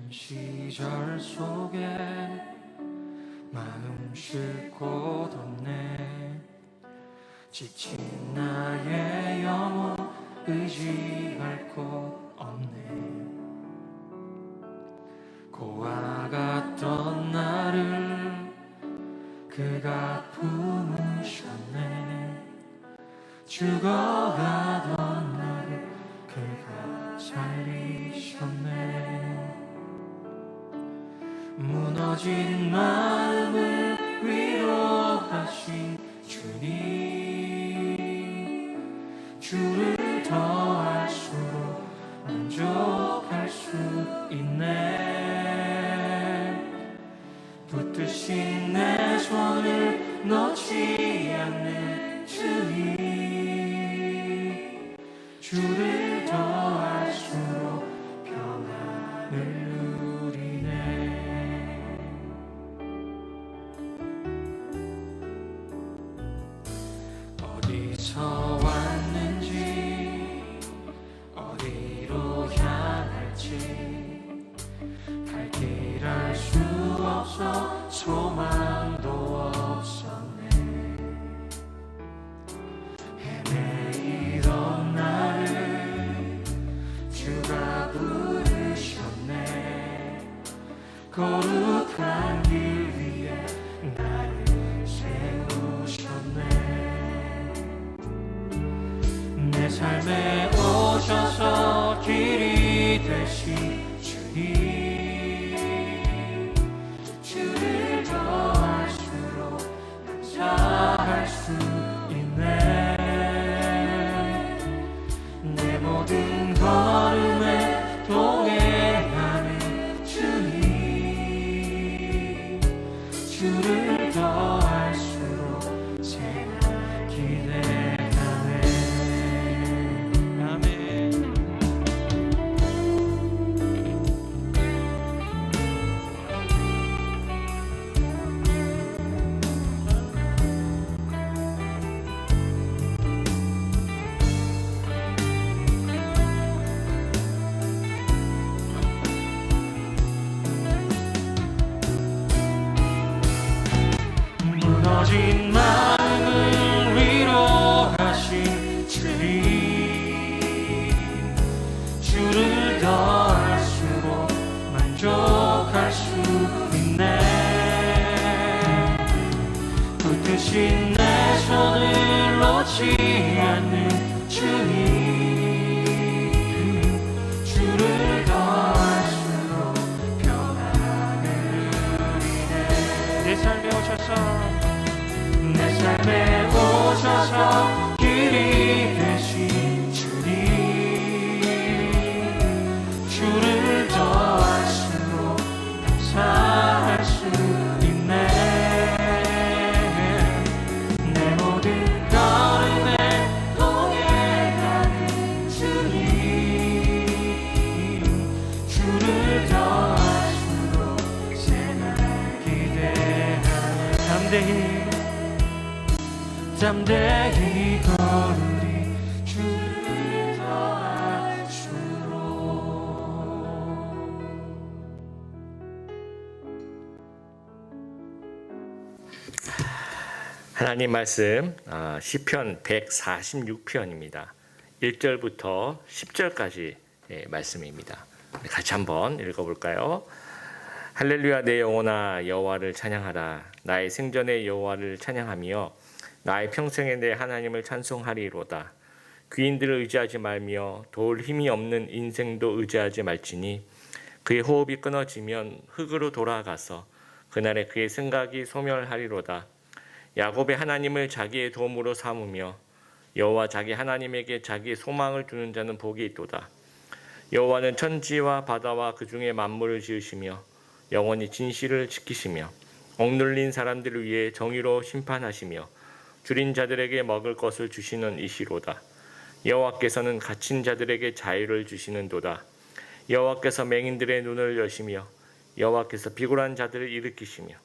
시절 속에 마음 싣고 뒀네. 지친 나의 영혼 의지할 곳 없네. 고아 같던 나를 그가 품으셨네. 죽어가던 나를 그가 살리셨네. 무너진 마음을 위로하신 주님, 주를 더할수록 만족할 수 있네. 붙드신 내 손을 놓지 않는 주님, 주를 더할수록 평안을 어디서 왔는지 어디로 향할지 갈 길 알 수 없어 소망도 없었네. 헤매이던 나를 주가 부르셨네. 거룩한 길 위에 나를 세우셨네. 내 삶에 오셔서 길이 되신 주님, 주를 더할수록 감사할 수 있네. 내 모든 걸음에 동행하는 주님, 주를 더할수록 제가 기대하네. 무너진 마음을 위로하신 주님, 주를 더할수록 만족할 수 있네. 붙드신 내 손을 놓지 않는 주님, 주를 더할수록 평안을 누리네. 내 삶에 오셔서 내 삶에 오셔서 길이 되신 주님, 주를 더할수록 감사할 수 있네. 내 모든 걸음에 동행하는 주님, 주를 더할수록 새날 기대하네. 담대히 걸으리 주를 더할수록. 하나님 말씀 시편 146편입니다. 1절부터 10절까지 말씀입니다. 같이 한번 읽어볼까요? 할렐루야, 내 영혼아 여호와를 찬양하라. 나의 생전에 여호와를 찬양하며 나의 평생에 내 하나님을 찬송하리로다. 귀인들을 의지하지 말며 도울 힘이 없는 인생도 의지하지 말지니 그의 호흡이 끊어지면 흙으로 돌아가서 그날에 그의 생각이 소멸하리로다. 야곱의 하나님을 자기의 도움으로 삼으며 여호와 자기 하나님에게 자기의 소망을 두는 자는 복이 있도다. 여호와는 천지와 바다와 그 중에 만물을 지으시며 영원히 진실을 지키시며 억눌린 사람들을 위해 정의로 심판하시며 줄인 자들에게 먹을 것을 주시는 이시로다. 여호와께서는 갇힌 자들에게 자유를 주시는도다. 여호와께서 맹인들의 눈을 여시며 여호와께서 비굴한 자들을 일으키시며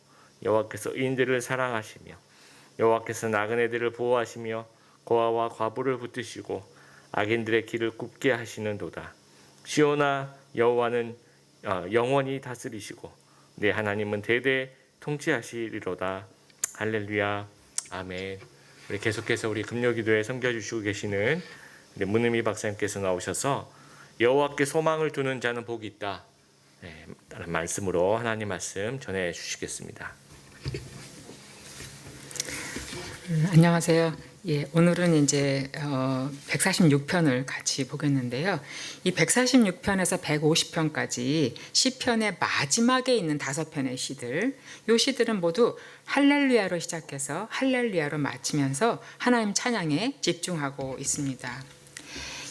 여호와께서 의인들을 사랑하시며 여호와께서 나그네들을 보호하시며 고아와 과부를 붙드시고 악인들의 길을 굽게 하시는도다. 시온아, 여호와는 영원히 다스리시고 내 하나님은 대대 통치하시리로다. 할렐루야. 아멘. 우리 계속해서 우리 금요기도에 섬겨주시고 계시는 우리 문은미 박사님께서 나오셔서 여호와께 소망을 두는 자는 복이 있다. 라는 말씀으로 하나님 말씀 전해 주시겠습니다. 안녕하세요. 예, 오늘은 이제 146편을 같이 보겠는데요. 이 146편에서 150편까지 시편의 마지막에 있는 5편의 시들, 이 시들은 모두 할렐루야로 시작해서 할렐루야로 마치면서 하나님 찬양에 집중하고 있습니다.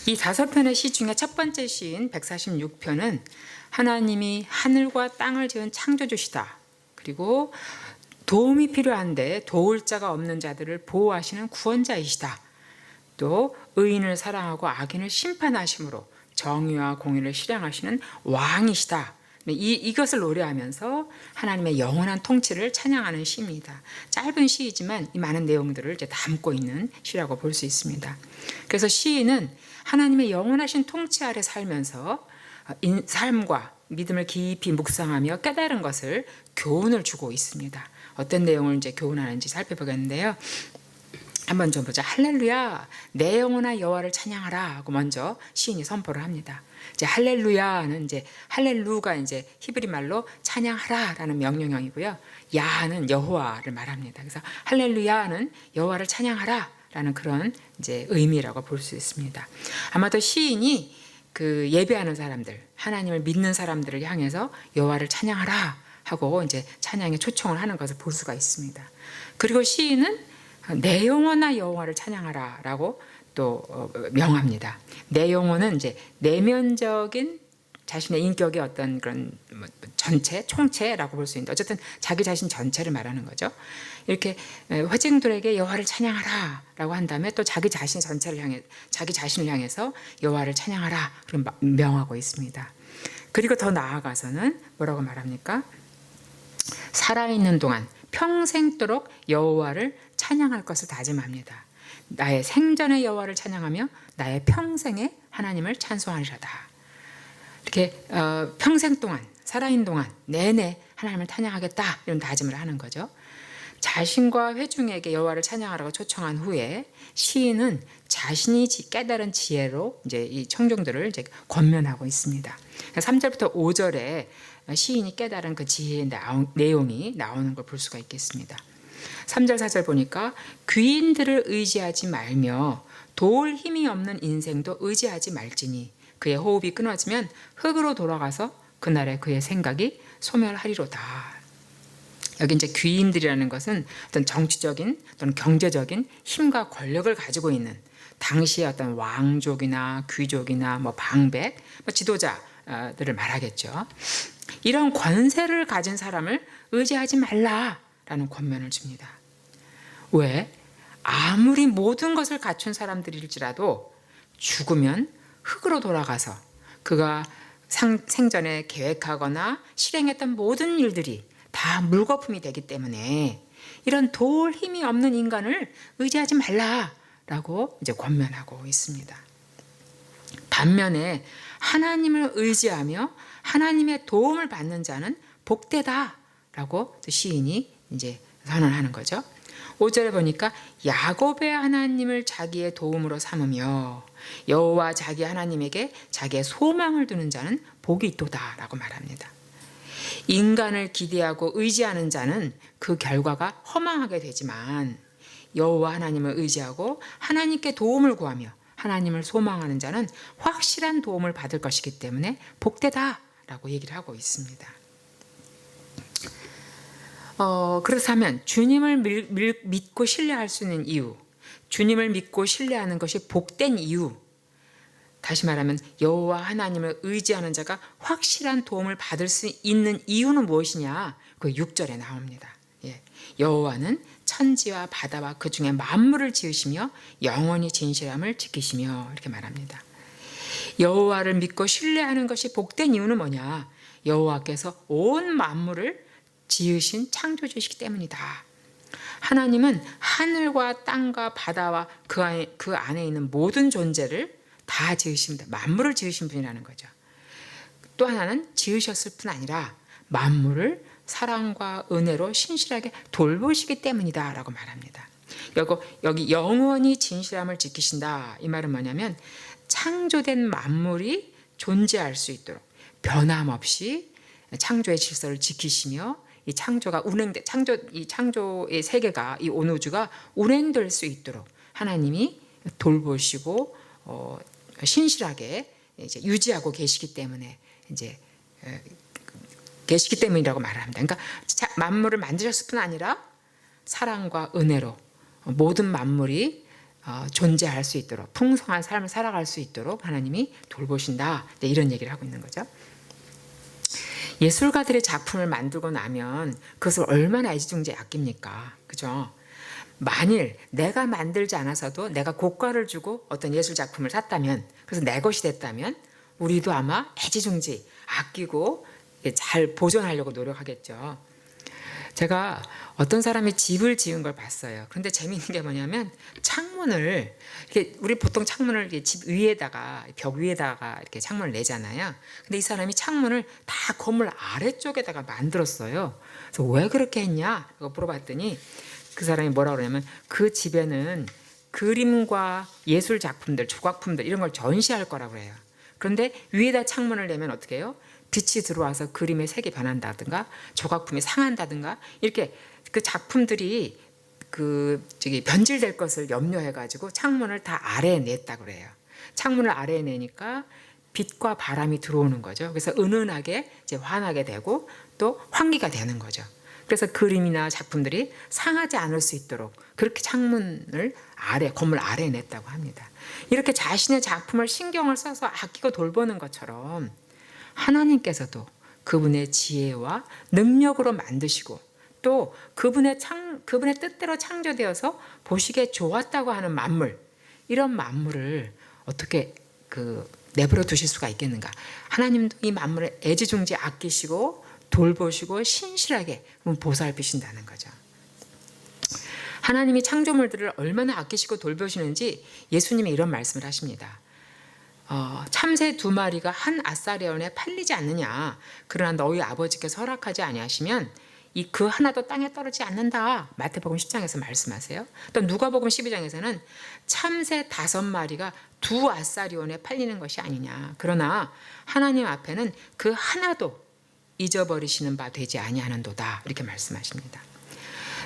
이 5편의 시 중에 첫 번째 시인 146편은 하나님이 하늘과 땅을 지은 창조주시다. 그리고 도움이 필요한데 도울 자가 없는 자들을 보호하시는 구원자이시다. 또 의인을 사랑하고 악인을 심판하심으로 정의와 공의를 실행하시는 왕이시다. 이것을 노래하면서 하나님의 영원한 통치를 찬양하는 시입니다. 짧은 시이지만 이 많은 내용들을 이제 담고 있는 시라고 볼 수 있습니다. 그래서 시인은 하나님의 영원하신 통치 아래 살면서 삶과 믿음을 깊이 묵상하며 깨달은 것을 교훈을 주고 있습니다. 어떤 내용을 이제 교훈하는지 살펴보겠는데요. 한번 좀 보자. 할렐루야, 내 영혼아 여호와를 찬양하라 하고 먼저 시인이 선포를 합니다. 이제 할렐루야는 이제 할렐루가 이제 히브리 말로 찬양하라라는 명령형이고요. 야는 여호와를 말합니다. 그래서 할렐루야는 여호와를 찬양하라라는 그런 이제 의미라고 볼 수 있습니다. 아마도 시인이 그 예배하는 사람들, 하나님을 믿는 사람들을 향해서 여호와를 찬양하라 하고 이제 찬양에 초청을 하는 것을 볼 수가 있습니다. 그리고 시인은 내 영혼아 여호와를 찬양하라라고 또 명합니다. 내 영혼은 이제 내면적인 자신의 인격의 어떤 그런 전체, 총체라고 볼 수 있는데 어쨌든 자기 자신 전체를 말하는 거죠. 이렇게 회중들에게 여호와를 찬양하라라고 한 다음에 또 자기 자신 전체를 향해 자기 자신을 향해서 여호와를 찬양하라 그런 명하고 있습니다. 그리고 더 나아가서는 뭐라고 말합니까? 살아있는 동안 평생도록 여호와를 찬양할 것을 다짐합니다. 나의 생전의 여호와를 찬양하며 나의 평생의 하나님을 찬송하리라다. 이렇게 평생 동안 살아있는 동안 내내 하나님을 찬양하겠다 이런 다짐을 하는 거죠. 자신과 회중에게 여호와를 찬양하라고 초청한 후에 시인은 자신이 깨달은 지혜로 이제 이 청중들을 이제 권면하고 있습니다. 3절부터 5절에 시인이 깨달은 그 지혜의 내용이 나오는 걸 볼 수가 있겠습니다. 3절 4절 보니까 귀인들을 의지하지 말며 도울 힘이 없는 인생도 의지하지 말지니 그의 호흡이 끊어지면 흙으로 돌아가서 그날에 그의 생각이 소멸하리로다. 여기 이제 귀인들이라는 것은 어떤 정치적인 또는 경제적인 힘과 권력을 가지고 있는 당시의 어떤 왕족이나 귀족이나 뭐 방백, 지도자들을 말하겠죠. 이런 권세를 가진 사람을 의지하지 말라라는 권면을 줍니다. 왜? 아무리 모든 것을 갖춘 사람들일지라도 죽으면 흙으로 돌아가서 그가 생전에 계획하거나 실행했던 모든 일들이 다 물거품이 되기 때문에 이런 도울 힘이 없는 인간을 의지하지 말라라고 이제 권면하고 있습니다. 반면에 하나님을 의지하며 하나님의 도움을 받는 자는 복되다라고 시인이 이제 선언하는 거죠. 5절에 보니까 야곱의 하나님을 자기의 도움으로 삼으며 여호와 자기 하나님에게 자기의 소망을 두는 자는 복이 있도다라고 말합니다. 인간을 기대하고 의지하는 자는 그 결과가 허망하게 되지만 여호와 하나님을 의지하고 하나님께 도움을 구하며 하나님을 소망하는 자는 확실한 도움을 받을 것이기 때문에 복되다라고 얘기를 하고 있습니다. 그렇다면 주님을 믿고 신뢰할 수 있는 이유, 주님을 믿고 신뢰하는 것이 복된 이유, 다시 말하면 여호와 하나님을 의지하는 자가 확실한 도움을 받을 수 있는 이유는 무엇이냐? 그 6절에 나옵니다. 여호와는 천지와 바다와 그 중에 만물을 지으시며 영원히 진실함을 지키시며 이렇게 말합니다. 여호와를 믿고 신뢰하는 것이 복된 이유는 뭐냐? 여호와께서 온 만물을 지으신 창조주시기 때문이다. 하나님은 하늘과 땅과 바다와 그 안에 있는 모든 존재를 다 지으십니다. 만물을 지으신 분이라는 거죠. 또 하나는 지으셨을 뿐 아니라 만물을 사랑과 은혜로 신실하게 돌보시기 때문이다 라고 말합니다. 여기 영원히 진실함을 지키신다, 이 말은 뭐냐면 창조된 만물이 존재할 수 있도록 변함없이 창조의 질서를 지키시며 이 창조가 이 창조의 세계가, 이 온 우주가 운행될 수 있도록 하나님이 돌보시고 신실하게 이제 유지하고 계시기 때문에 계시기 때문이라고 말을 합니다. 그러니까 만물을 만드셨을 뿐 아니라 사랑과 은혜로 모든 만물이 존재할 수 있도록 풍성한 삶을 살아갈 수 있도록 하나님이 돌보신다, 이런 얘기를 하고 있는 거죠. 예술가들의 작품을 만들고 나면 그것을 얼마나 애지중지에 아낍니까? 그죠? 만일 내가 만들지 않아서도 내가 고가를 주고 어떤 예술 작품을 샀다면, 그래서 내 것이 됐다면 우리도 아마 애지중지 아끼고 잘 보존하려고 노력하겠죠. 제가 어떤 사람이 집을 지은 걸 봤어요. 그런데 재미있는 게 뭐냐면 창문을, 우리 보통 창문을 집 위에다가, 벽 위에다가 이렇게 창문을 내잖아요. 근데 이 사람이 창문을 다 건물 아래쪽에다가 만들었어요. 그래서 왜 그렇게 했냐? 물어봤더니 그 사람이 뭐라고 그러냐면 그 집에는 그림과 예술 작품들, 조각품들 이런 걸 전시할 거라고 해요. 그런데 위에다 창문을 내면 어떻게 해요? 빛이 들어와서 그림의 색이 변한다든가 조각품이 상한다든가 이렇게 그 작품들이 변질될 것을 염려해가지고 창문을 다 아래에 냈다고 그래요. 창문을 아래에 내니까 빛과 바람이 들어오는 거죠. 그래서 은은하게 이제 환하게 되고 또 환기가 되는 거죠. 그래서 그림이나 작품들이 상하지 않을 수 있도록 그렇게 창문을 건물 아래에 냈다고 합니다. 이렇게 자신의 작품을 신경을 써서 아끼고 돌보는 것처럼 하나님께서도 그분의 지혜와 능력으로 만드시고 또 그분의 뜻대로 창조되어서 보시기에 좋았다고 하는 만물, 이런 만물을 어떻게 내버려 두실 수가 있겠는가? 하나님도 이 만물을 애지중지 아끼시고 돌보시고 신실하게 보살피신다는 거죠. 하나님이 창조물들을 얼마나 아끼시고 돌보시는지 예수님이 이런 말씀을 하십니다. 참새 2마리가 한 아사리온에 팔리지 않느냐? 그러나 너희 아버지께서 허락하지 아니하시면 그 하나도 땅에 떨어지지 않는다. 마태복음 10장에서 말씀하세요. 또 누가복음 12장에서는 참새 5마리가 2 아사리온에 팔리는 것이 아니냐. 그러나 하나님 앞에는 그 하나도 잊어버리시는 바 되지 아니하는도다. 이렇게 말씀하십니다.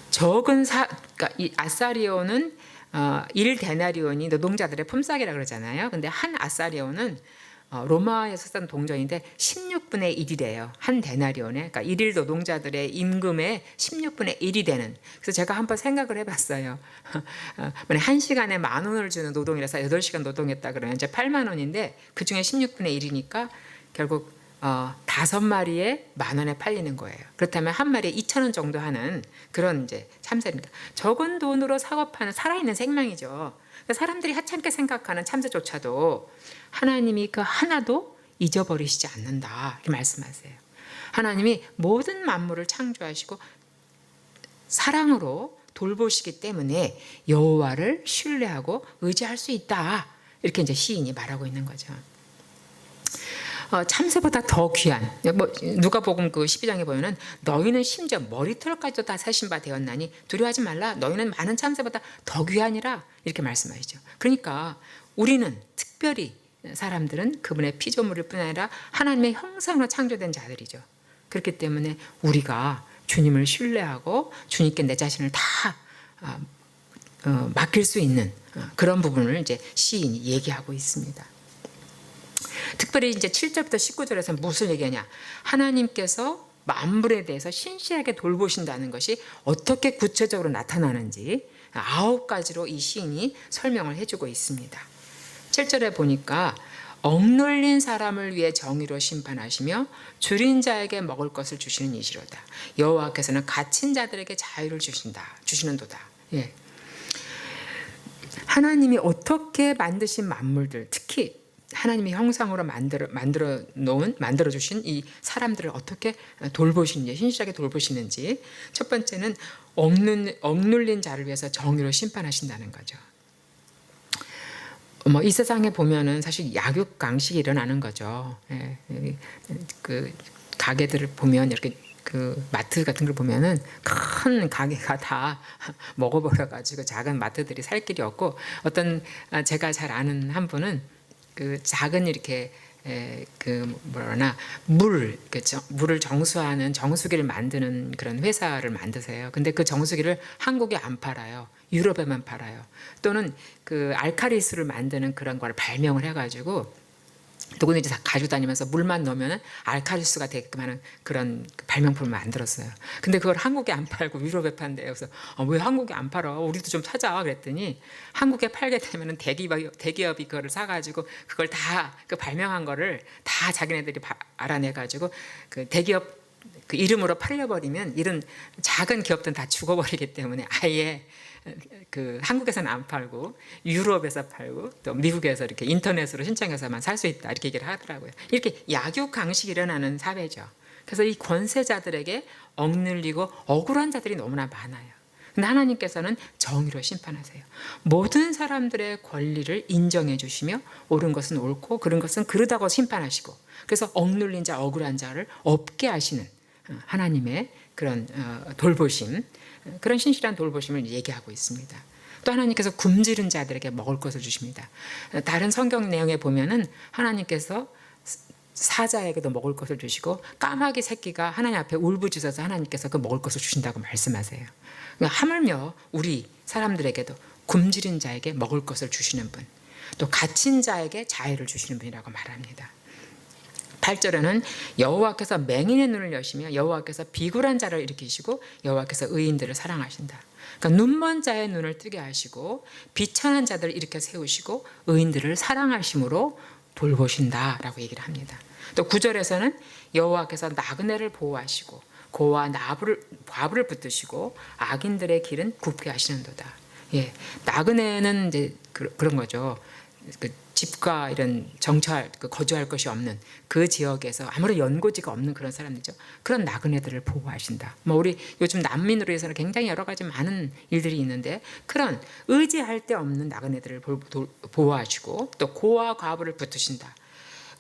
그러니까 이 아사리온은 1데나리온이 노동자들의 품삯이라고 그러잖아요. 근데 한 아사리온은 로마에서 쓴 동전인데 16분의 1이래요. 한 데나리온에. 그러니까 1일 노동자들의 임금의 16분의 1이 되는. 그래서 제가 한번 생각을 해봤어요. 1시간에 10,000원을 주는 노동이라서 8시간 노동했다 그러면 이제 8만 원인데 그중에 16분의 1이니까 결국 5마리에 10,000원에 팔리는 거예요. 그렇다면 한 마리에 2,000원 정도 하는 그런 이제 참새입니다. 적은 돈으로 사업하는 살아있는 생명이죠. 그러니까 사람들이 하찮게 생각하는 참새조차도 하나님이 그 하나도 잊어버리시지 않는다, 이렇게 말씀하세요. 하나님이 모든 만물을 창조하시고 사랑으로 돌보시기 때문에 여호와를 신뢰하고 의지할 수 있다, 이렇게 이제 시인이 말하고 있는 거죠. 참새보다 더 귀한, 누가복음 12장에 보면은 너희는 심지어 머리털까지도 다 세신 바 되었나니 두려워하지 말라. 너희는 많은 참새보다 더 귀하니라, 이렇게 말씀하시죠. 그러니까 우리는 특별히 사람들은 그분의 피조물일 뿐 아니라 하나님의 형상으로 창조된 자들이죠. 그렇기 때문에 우리가 주님을 신뢰하고 주님께 내 자신을 다 맡길 수 있는 그런 부분을 이제 시인이 얘기하고 있습니다. 특별히 이제 7절부터 19절에서 무슨 얘기하냐? 하나님께서 만물에 대해서 신실하게 돌보신다는 것이 어떻게 구체적으로 나타나는지 9가지로 이 시인이 설명을 해주고 있습니다. 7절에 보니까 억눌린 사람을 위해 정의로 심판하시며 줄인 자에게 먹을 것을 주시는 이시로다. 여호와께서는 갇힌 자들에게 자유를 주시는도다. 예. 하나님이 어떻게 만드신 만물들, 특히 하나님의 형상으로 만들어 주신 이 사람들을 어떻게 돌보시는지, 신실하게 돌보시는지. 첫 번째는 억눌린 자를 위해서 정의로 심판하신다는 거죠. 뭐 이 세상에 보면은 사실 약육강식이 일어나는 거죠. 예, 그 가게들을 보면 이렇게 그 마트 같은 걸 보면은 큰 가게가 다 먹어버려 가지고 작은 마트들이 살 길이 없고, 어떤 제가 잘 아는 한 분은 그 작은 이렇게 그 뭐라나 물을 정수하는 정수기를 만드는 그런 회사를 만드세요. 근데 그 정수기를 한국에 안 팔아요. 유럽에만 팔아요. 또는 그 알카리수를 만드는 그런 걸 발명을 해가지고 누구든지 다 가지고 다니면서 물만 넣으면 알칼리수가 되게끔 하는 그런 발명품을 만들었어요. 근데 그걸 한국에 안 팔고 유럽에 판대요. 그래서 왜 한국에 안 팔아? 우리도 좀 찾아. 그랬더니 한국에 팔게 되면 대기업이 그거를 사가지고 그걸 다 그 발명한 거를 다 자기네들이 알아내가지고 그 대기업 그 이름으로 팔려버리면 이런 작은 기업들은 다 죽어버리기 때문에 아예 그 한국에서는 안 팔고 유럽에서 팔고 또 미국에서 이렇게 인터넷으로 신청해서만 살 수 있다, 이렇게 얘기를 하더라고요. 이렇게 약육강식이 일어나는 사회죠. 그래서 이 권세자들에게 억눌리고 억울한 자들이 너무나 많아요. 근데 하나님께서는 정의로 심판하세요. 모든 사람들의 권리를 인정해 주시며 옳은 것은 옳고 그른 것은 그르다고 심판하시고, 그래서 억눌린 자 억울한 자를 없게 하시는 하나님의 그런 돌보심, 그런 신실한 돌보심을 얘기하고 있습니다. 또 하나님께서 굶주린 자들에게 먹을 것을 주십니다. 다른 성경 내용에 보면은 하나님께서 사자에게도 먹을 것을 주시고 까마귀 새끼가 하나님 앞에 울부짖어서 하나님께서 그 먹을 것을 주신다고 말씀하세요. 그러니까 하물며 우리 사람들에게도 굶주린 자에게 먹을 것을 주시는 분, 또 갇힌 자에게 자유를 주시는 분이라고 말합니다. 8절에는 여호와께서 맹인의 눈을 여시며 여호와께서 비굴한 자를 일으키시고 여호와께서 의인들을 사랑하신다. 그러니까 눈먼 자의 눈을 뜨게 하시고 비천한 자들을 일으켜 세우시고 의인들을 사랑하심으로 돌보신다라고 얘기를 합니다. 또 9절에서는 여호와께서 나그네를 보호하시고 고와 과부를 붙드시고 악인들의 길은 굽게 하시는도다. 예, 나그네는 이제 그런 거죠. 그 집과 이런 거주할 것이 없는 그 지역에서 아무런 연고지가 없는 그런 사람들이죠. 그런 나그네들을 보호하신다. 뭐 우리 요즘 난민으로 해서는 굉장히 여러 가지 많은 일들이 있는데 그런 의지할 데 없는 나그네들을 보호하시고 또 고와 과부를 붙으신다.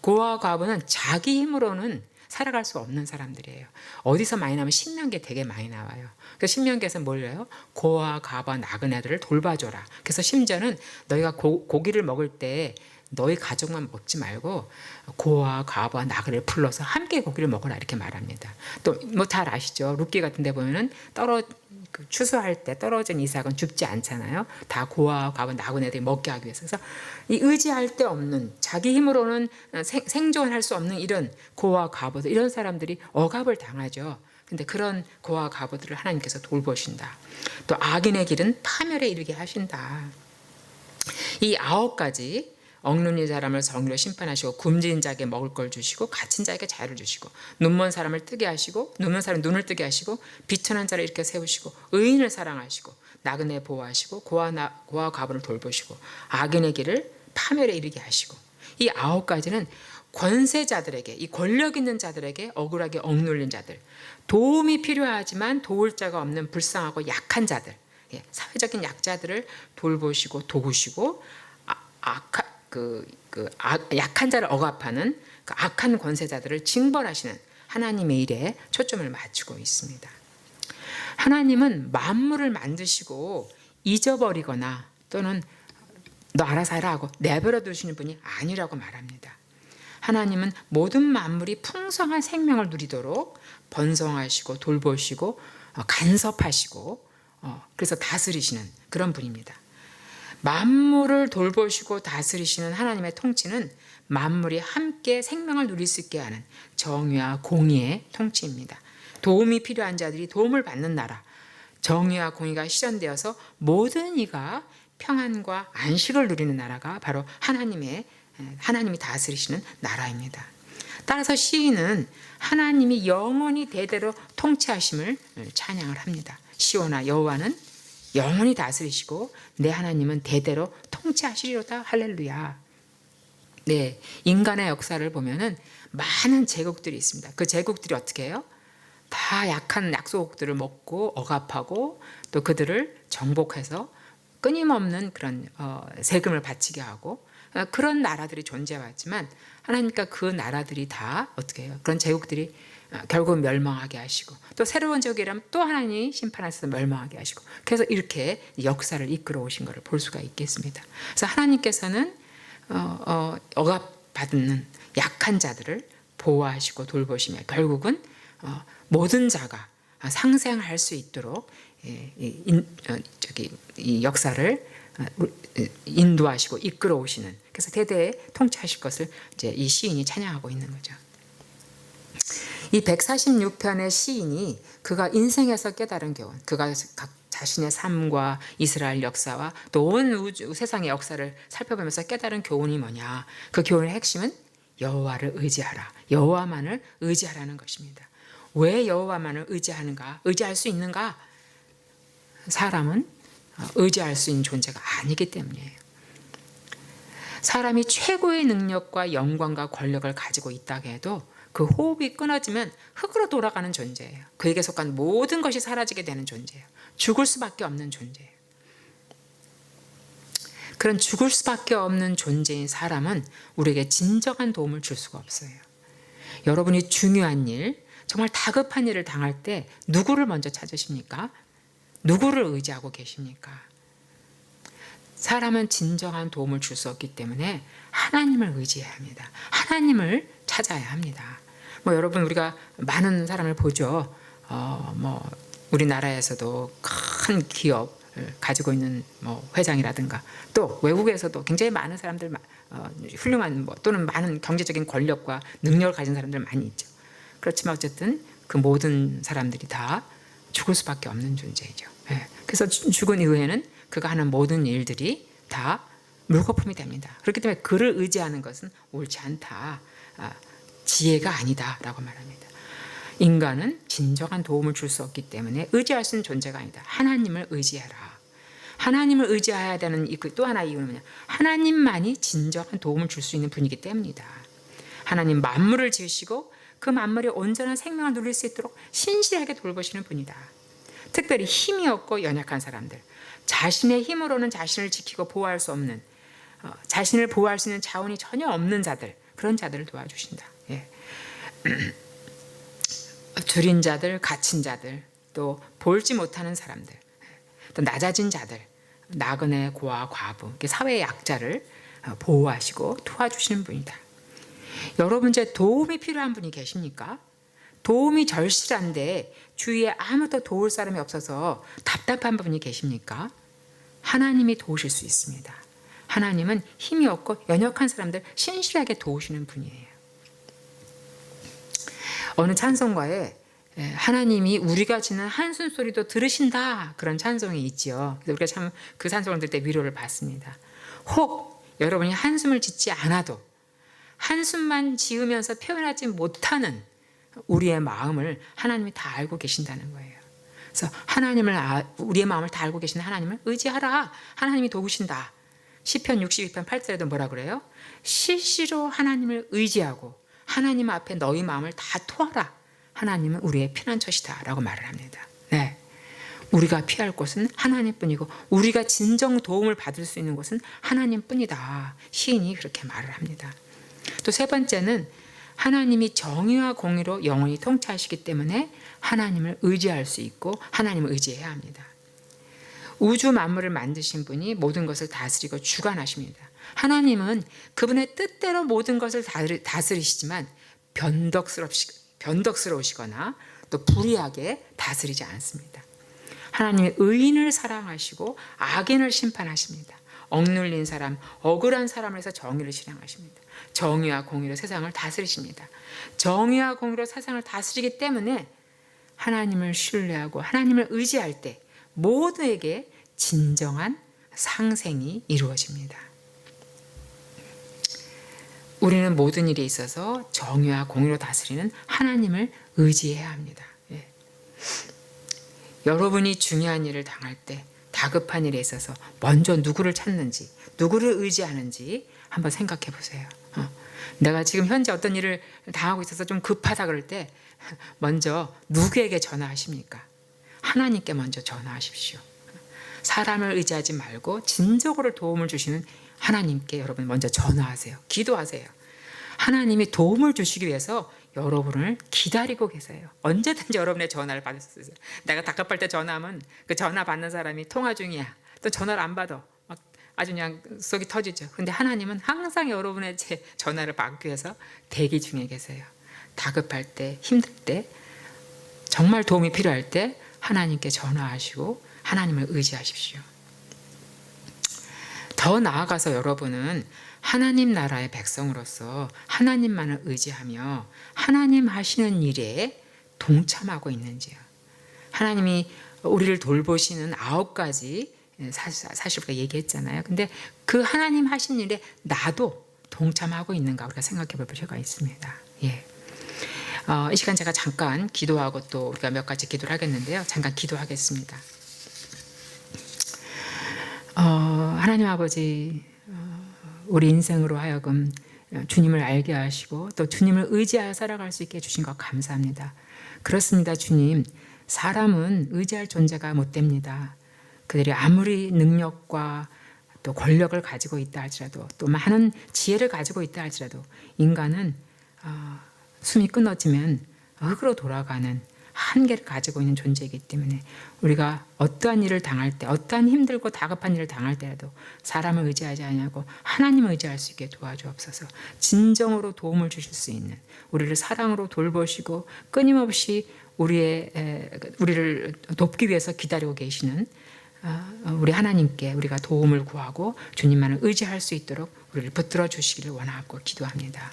고와 과부는 자기 힘으로는 살아갈 수 없는 사람들이에요. 어디서 많이 나오면 신명기에 되게 많이 나와요. 그래서 신명기에서 뭘 해요? 고와 과부와 나그네들을 돌봐줘라. 그래서 심지어는 너희가 고기를 먹을 때 너희 가족만 먹지 말고 고와 과부와 나그네를 불러서 함께 고기를 먹어라, 이렇게 말합니다. 또 뭐 잘 아시죠? 룻기 같은 데 보면은 추수할 때 떨어진 이삭은 줍지 않잖아요. 다 고와 과부 나그네들이 먹게 하기 위해서. 그래서 이 의지할 데 없는, 자기 힘으로는 생존할 수 없는 이런 고와 과부들, 이런 사람들이 억압을 당하죠. 근데 그런 고와 과부들을 하나님께서 돌보신다. 또 악인의 길은 파멸에 이르게 하신다. 이 9가지, 억눌린 사람을 정의로 심판하시고 굶주린 자에게 먹을 걸 주시고 갇힌 자에게 자유를 주시고 눈먼 사람을 뜨게 하시고 눈먼 사람 눈을 뜨게 하시고 비천한 자를 일으켜 세우시고 의인을 사랑하시고 나그네 보호하시고 고와 과부를 돌보시고 악인의 길을 파멸에 이르게 하시고, 이 9가지는 권세자들에게, 이 권력 있는 자들에게 억울하게 억눌린 자들, 도움이 필요하지만 도울 자가 없는 불쌍하고 약한 자들, 사회적인 약자들을 돌보시고 도우시고 약한 자를 억압하는 그 악한 권세자들을 징벌하시는 하나님의 일에 초점을 맞추고 있습니다. 하나님은 만물을 만드시고 잊어버리거나 또는 너 알아서 해라 하고 내버려 두시는 분이 아니라고 말합니다. 하나님은 모든 만물이 풍성한 생명을 누리도록 번성하시고 돌보시고 간섭하시고 그래서 다스리시는 그런 분입니다. 만물을 돌보시고 다스리시는 하나님의 통치는 만물이 함께 생명을 누릴 수 있게 하는 정의와 공의의 통치입니다. 도움이 필요한 자들이 도움을 받는 나라, 정의와 공의가 실현되어서 모든 이가 평안과 안식을 누리는 나라가 바로 하나님이 다스리시는 나라입니다. 따라서 시인은 하나님이 영원히 대대로 통치하심을 찬양을 합니다. 시온아, 여호와는 영원히 다스리시고 내 하나님은 대대로 통치하시리로다. 할렐루야. 네, 인간의 역사를 보면은 많은 제국들이 있습니다. 그 제국들이 어떻게 해요? 다 약한 약소국들을 먹고 억압하고 또 그들을 정복해서 끊임없는 그런 세금을 바치게 하고 그런 나라들이 존재해왔지만 하나님과 그 나라들이 다 어떻게 해요? 그런 제국들이 결국 멸망하게 하시고 또 새로운 제국이라면 또 하나님이 심판하셔서 멸망하게 하시고 그래서 이렇게 역사를 이끌어 오신 것을 볼 수가 있겠습니다. 그래서 하나님께서는 억압받는 약한 자들을 보호하시고 돌보시며 결국은 모든 자가 상생할 수 있도록 이 역사를 인도하시고 이끌어 오시는 그래서 대대에 통치하실 것을 이제 이 시인이 찬양하고 있는 거죠. 이 146편의 시인이 그가 인생에서 깨달은 교훈, 그가 각 자신의 삶과 이스라엘 역사와 또 온 우주 세상의 역사를 살펴보면서 깨달은 교훈이 뭐냐? 그 교훈의 핵심은 여호와를 의지하라. 여호와만을 의지하라는 것입니다. 왜 여호와만을 의지하는가? 의지할 수 있는가? 사람은 의지할 수 있는 존재가 아니기 때문이에요. 사람이 최고의 능력과 영광과 권력을 가지고 있다고 해도 그 호흡이 끊어지면 흙으로 돌아가는 존재예요. 그에게 속한 모든 것이 사라지게 되는 존재예요. 죽을 수밖에 없는 존재예요. 그런 죽을 수밖에 없는 존재인 사람은 우리에게 진정한 도움을 줄 수가 없어요. 여러분이 중요한 일, 정말 다급한 일을 당할 때 누구를 먼저 찾으십니까? 누구를 의지하고 계십니까? 사람은 진정한 도움을 줄 수 없기 때문에 하나님을 의지해야 합니다. 하나님을 찾아야 합니다. 여러분 우리가 많은 사람을 보죠. 우리나라에서도 큰 기업을 가지고 있는 회장이라든가 또 외국에서도 굉장히 많은 사람들 훌륭한 또는 많은 경제적인 권력과 능력을 가진 사람들 많이 있죠. 그렇지만 어쨌든 그 모든 사람들이 다 죽을 수밖에 없는 존재이죠. 그래서 죽은 이후에는 그가 하는 모든 일들이 다 물거품이 됩니다. 그렇기 때문에 그를 의지하는 것은 옳지 않다. 지혜가 아니다라고 말합니다. 인간은 진정한 도움을 줄 수 없기 때문에 의지할 수 있는 존재가 아니다. 하나님을 의지해라. 하나님을 의지해야 되는 또 하나의 이유는 뭐냐? 하나님만이 진정한 도움을 줄 수 있는 분이기 때문이다. 하나님 만물을 지으시고 그 만물이 온전한 생명을 누릴 수 있도록 신실하게 돌보시는 분이다. 특별히 힘이 없고 연약한 사람들, 자신의 힘으로는 자신을 지키고 보호할 수 없는, 자신을 보호할 수 있는 자원이 전혀 없는 자들, 그런 자들을 도와주신다. 줄인 자들, 갇힌 자들, 또 볼지 못하는 사람들, 또 낮아진 자들, 나그네, 고아, 과부, 사회의 약자를 보호하시고 도와주시는 분이다. 여러분 이제 도움이 필요한 분이 계십니까? 도움이 절실한데 주위에 아무도 도울 사람이 없어서 답답한 분이 계십니까? 하나님이 도우실 수 있습니다. 하나님은 힘이 없고 연약한 사람들 신실하게 도우시는 분이에요. 어느 찬송가에 하나님이 우리가 지는 한숨 소리도 들으신다 그런 찬송이 있지요. 그래서 우리가 참 그 찬송을 들을 때 위로를 받습니다. 혹 여러분이 한숨을 짓지 않아도 한숨만 지으면서 표현하지 못하는 우리의 마음을 하나님이 다 알고 계신다는 거예요. 그래서 우리의 마음을 다 알고 계신 하나님을 의지하라. 하나님이 도우신다. 시편 62편 8절에도 뭐라 그래요? 실시로 하나님을 의지하고 하나님 앞에 너희 마음을 다 토하라. 하나님은 우리의 피난처시다 라고 말을 합니다. 네, 우리가 피할 곳은 하나님뿐이고 우리가 진정 도움을 받을 수 있는 곳은 하나님뿐이다. 시인이 그렇게 말을 합니다. 또 세 번째는 하나님이 정의와 공의로 영원히 통치하시기 때문에 하나님을 의지할 수 있고 하나님을 의지해야 합니다. 우주 만물을 만드신 분이 모든 것을 다스리고 주관하십니다. 하나님은 그분의 뜻대로 모든 것을 다스리시지만 변덕스러우시거나 또 불의하게 다스리지 않습니다. 하나님은 의인을 사랑하시고 악인을 심판하십니다. 억눌린 사람, 억울한 사람을 해서 정의를 실행하십니다. 정의와 공의로 세상을 다스리십니다. 정의와 공의로 세상을 다스리기 때문에 하나님을 신뢰하고 하나님을 의지할 때 모두에게 진정한 상생이 이루어집니다. 우리는 모든 일에 있어서 정의와 공의로 다스리는 하나님을 의지해야 합니다. 여러분이 중요한 일을 당할 때 다급한 일에 있어서 먼저 누구를 찾는지 누구를 의지하는지 한번 생각해 보세요. 내가 지금 현재 어떤 일을 당하고 있어서 좀 급하다 그럴 때 먼저 누구에게 전화하십니까? 하나님께 먼저 전화하십시오. 사람을 의지하지 말고 진정으로 도움을 주시는 하나님께 여러분 먼저 전화하세요. 기도하세요. 하나님이 도움을 주시기 위해서 여러분을 기다리고 계세요. 언제든지 여러분의 전화를 받을 수 있어요. 내가 답답할 때 전화하면 그 전화 받는 사람이 통화 중이야. 또 전화를 안 받아. 막 아주 그냥 속이 터지죠. 근데 하나님은 항상 여러분의 제 전화를 받기 위해서 대기 중에 계세요. 다급할 때, 힘들 때, 정말 도움이 필요할 때 하나님께 전화하시고 하나님을 의지하십시오. 더 나아가서 여러분은 하나님 나라의 백성으로서 하나님만을 의지하며 하나님 하시는 일에 동참하고 있는지요. 하나님이 우리를 돌보시는 9가지 사실 우리가 얘기했잖아요. 근데 그 하나님 하신 일에 나도 동참하고 있는가 우리가 생각해 볼 필요가 있습니다. 예. 이 시간 제가 잠깐 기도하고 또 우리가 몇 가지 기도를 하겠는데요. 잠깐 기도하겠습니다. 하나님 아버지, 우리 인생으로 하여금 주님을 알게 하시고 또 주님을 의지하여 살아갈 수 있게 해주신 것 감사합니다. 그렇습니다, 주님. 사람은 의지할 존재가 못 됩니다. 그들이 아무리 능력과 또 권력을 가지고 있다 할지라도 또 많은 지혜를 가지고 있다 할지라도 인간은 숨이 끊어지면 흙으로 돌아가는 한계를 가지고 있는 존재이기 때문에 우리가 어떠한 일을 당할 때 어떠한 힘들고 다급한 일을 당할 때라도 사람을 의지하지 아니하고 하나님을 의지할 수 있게 도와주옵소서. 진정으로 도움을 주실 수 있는 우리를 사랑으로 돌보시고 끊임없이 우리를 돕기 위해서 기다리고 계시는 우리 하나님께 우리가 도움을 구하고 주님만을 의지할 수 있도록 우리를 붙들어 주시기를 원하고 기도합니다.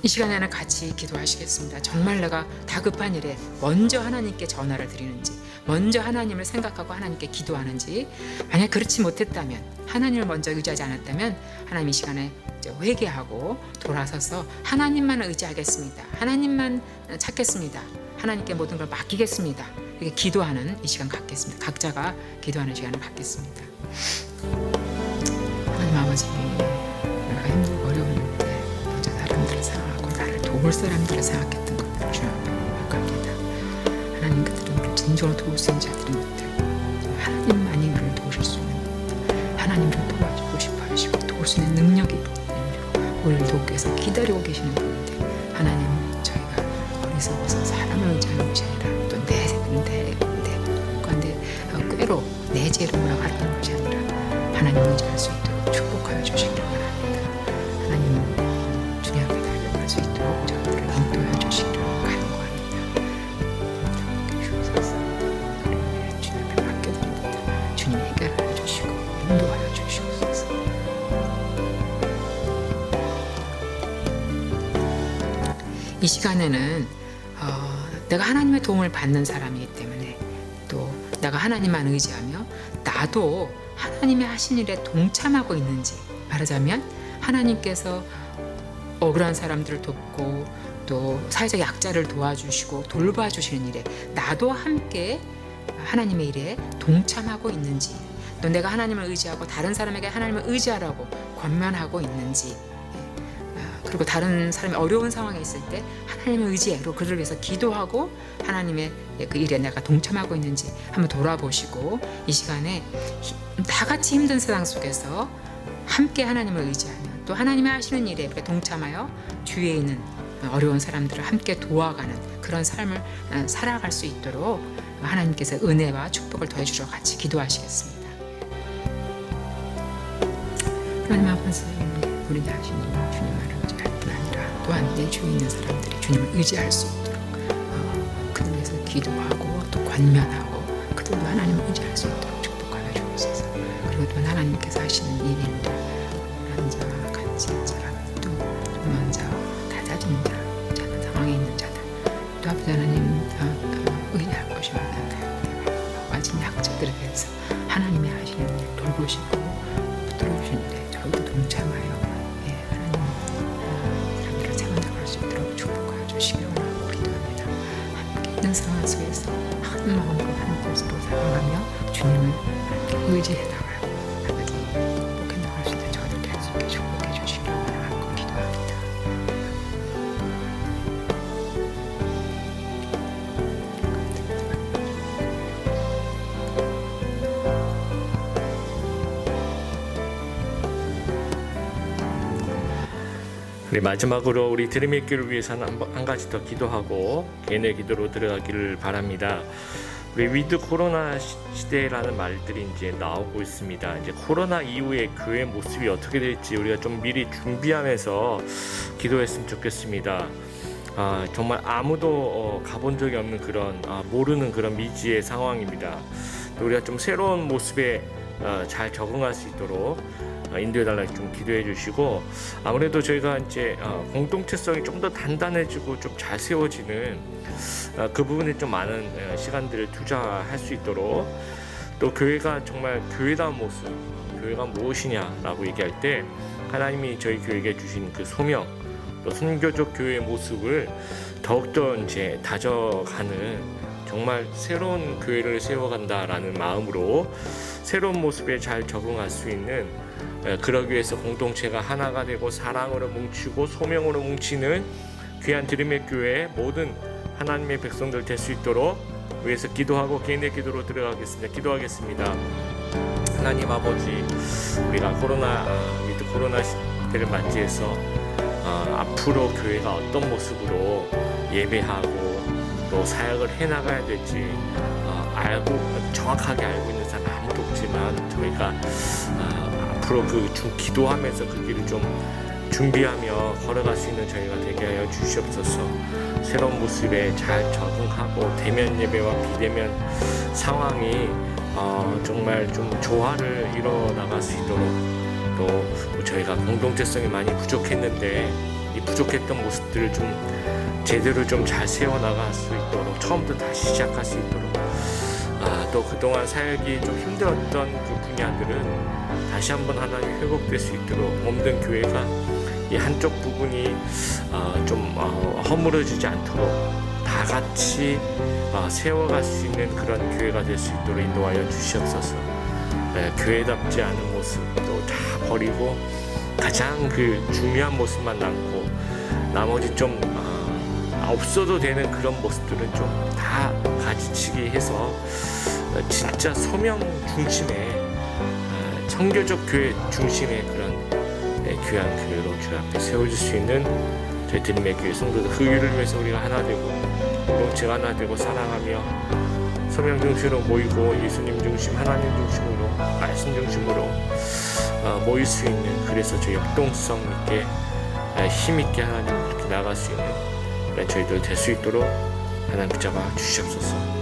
이 시간에는 같이 기도하시겠습니다. 정말 내가 다급한 일에 먼저 하나님께 전화를 드리는지 먼저 하나님을 생각하고 하나님께 기도하는지, 만약 그렇지 못했다면 하나님을 먼저 의지하지 않았다면 하나님 이 시간에 회개하고 돌아서서 하나님만 의지하겠습니다. 하나님만 찾겠습니다. 하나님께 모든 걸 맡기겠습니다. 이렇게 기도하는 이 시간 갖겠습니다. 각자가 기도하는 시간을 갖겠습니다. 하나님 아버지, 내가 힘들고 어려울 때 먼저 사람들을 생각하고 나를 도울 사람들을 생각했던 것들을 주님 앞에 고백합니다. 하나님, 그들은 우리를 진정으로 도울 수 있는 자들이 못되고 하나님만이 우리를 도우실 수 있는 하나님을 도와주고 싶어 하시고 도울 수 있는 능력이 있는 우리를 돕기 위해서 기다리고 계시는 분인데, 하나님, 저희가 어리석어서 사람을 의지하는 것이 아니라 또 꾀로 내 죄로 몰아가려는 것이 아니라 하나님을 의지할 수 있도록 축복하여 주시기를 원합니다. 하나님, 주님 앞에 달려갈 수 있도록 저희를 인도하여 주시기를 간구합니다. 축복해 주옵소서. 그리고 주님 앞에 맡겨드립니다. 주님 해결하여 주시고 인도하여 주시옵소서. 이 시간에는 내가 하나님의 도움을 받는 사람이기 때문에 또 내가 하나님만 의지하며 나도 하나님의 하신 일에 동참하고 있는지, 말하자면 하나님께서 억울한 사람들을 돕고 또 사회적 약자를 도와주시고 돌봐주시는 일에 나도 함께 하나님의 일에 동참하고 있는지, 또 내가 하나님을 의지하고 다른 사람에게 하나님을 의지하라고 권면하고 있는지, 그리고 다른 사람이 어려운 상황에 있을 때 하나님의 의지로 그들을 위해서 기도하고 하나님의 그 일에 내가 동참하고 있는지 한번 돌아보시고, 이 시간에 다 같이 힘든 세상 속에서 함께 하나님을 의지하며 또 하나님이 하시는 일에 이렇게 동참하여 주위에 있는 어려운 사람들을 함께 도와가는 그런 삶을 살아갈 수 있도록 하나님께서 은혜와 축복을 더해주셔서 같이 기도하시겠습니다. 하나님 아버지, 우리 자신이 주님을 의지할 뿐 아니라 또한 내 주위에 있는 사람들이 주님을 의지할 수 있도록 그들 위해서 기도하고 또 권면하고 그들도 하나님을 의지할 수 있도록 축복하여 주옵소서. 그리고 또 하나님께서 하시는 이 일들, 혼자 같이 자라 또 먼저 다잡은 자, 작은 상황에 있는 자들, 또 아버지 하나님 의지할 것이 없는데 가진 약자들에 대해서 하나님이 하시는 일 돌보시고 붙들어주신 일에 저희도 동참하여 하나님 사람들을 세워나갈 수 있도록 축복하여 주시기를 원하고 기도합니다. 함께 있는 상황 속에서 한 마음으로 한 뜻으로 살아가며 주님을 의지해 나가고 아버지 극복해 나갈 수 있는 저희들 될 수 있게 축복해 주시기를 원하고 기도합니다. 우리 마지막으로 우리 드림의 교회를 위해서는 한 가지 더 기도하고 개인의 기도로 들어가기를 바랍니다. 우리 위드 코로나 시대라는 말들이 이제 나오고 있습니다. 이제 코로나 이후에 교회 모습이 어떻게 될지 우리가 좀 미리 준비하면서 기도했으면 좋겠습니다. 정말 아무도 가본 적이 없는 그런 모르는 그런 미지의 상황입니다. 우리가 좀 새로운 모습에 잘 적응할 수 있도록 인도해달라고 좀 기도해 주시고, 아무래도 저희가 이제 공동체성이 좀 더 단단해지고 좀 잘 세워지는 그 부분에 좀 많은 시간들을 투자할 수 있도록, 또 교회가 정말 교회다운 모습, 교회가 무엇이냐라고 얘기할 때 하나님이 저희 교회에게 주신 그 소명, 또 선교적 교회의 모습을 더욱더 이제 다져가는 정말 새로운 교회를 세워간다라는 마음으로 새로운 모습에 잘 적응할 수 있는, 그러기 위해서 공동체가 하나가 되고 사랑으로 뭉치고 소명으로 뭉치는 귀한 드림의 교회 모든 하나님의 백성들 될 수 있도록 위해서 기도하고 개인의 기도로 들어가겠습니다. 기도하겠습니다. 하나님 아버지, 우리가 위드 코로나 시대를 맞이해서 앞으로 교회가 어떤 모습으로 예배하고 또 사역을 해나가야 될지 정확하게 알고 있는 사람 아무도 없지만, 저희가 앞으로 기도하면서 그 길을 좀 준비하며 걸어갈 수 있는 저희가 되게 하여 주시옵소서. 새로운 모습에 잘 적응하고 대면 예배와 비대면 상황이 정말 좀 조화를 이뤄나갈 수 있도록, 또 저희가 공동체성이 많이 부족했는데 이 부족했던 모습들을 좀 제대로 좀 잘 세워나갈 수 있도록, 처음부터 다시 시작할 수 있도록, 또 그동안 사역이 좀 힘들었던 그 분야들은 다시 한번 하나님 회복될 수 있도록, 몸든 교회가 이 한쪽 부분이 좀 허물어지지 않도록 다 같이 세워갈 수 있는 그런 교회가 될 수 있도록 인도하여 주시옵소서. 교회답지 않은 모습도 다 버리고 가장 그 중요한 모습만 남고, 나머지 좀 없어도 되는 그런 모습들은 좀 다 가지치기 해서 진짜 소명 중심의 선교적 교회 중심의 그런 귀한 교회로 주 앞에 세워질 수 있는 저희 드림의 교회 성도들, 그 일을 위해서 우리가 하나 되고 공동체가 하나 되고 사랑하며 소명 중심으로 모이고 예수님 중심, 하나님 중심으로, 말씀 중심으로 모일 수 있는, 그래서 저 역동성 있게 힘 있게 하나님 그렇게 나갈 수 있는 저희들 될 수 있도록 하나님 붙잡아 주시옵소서.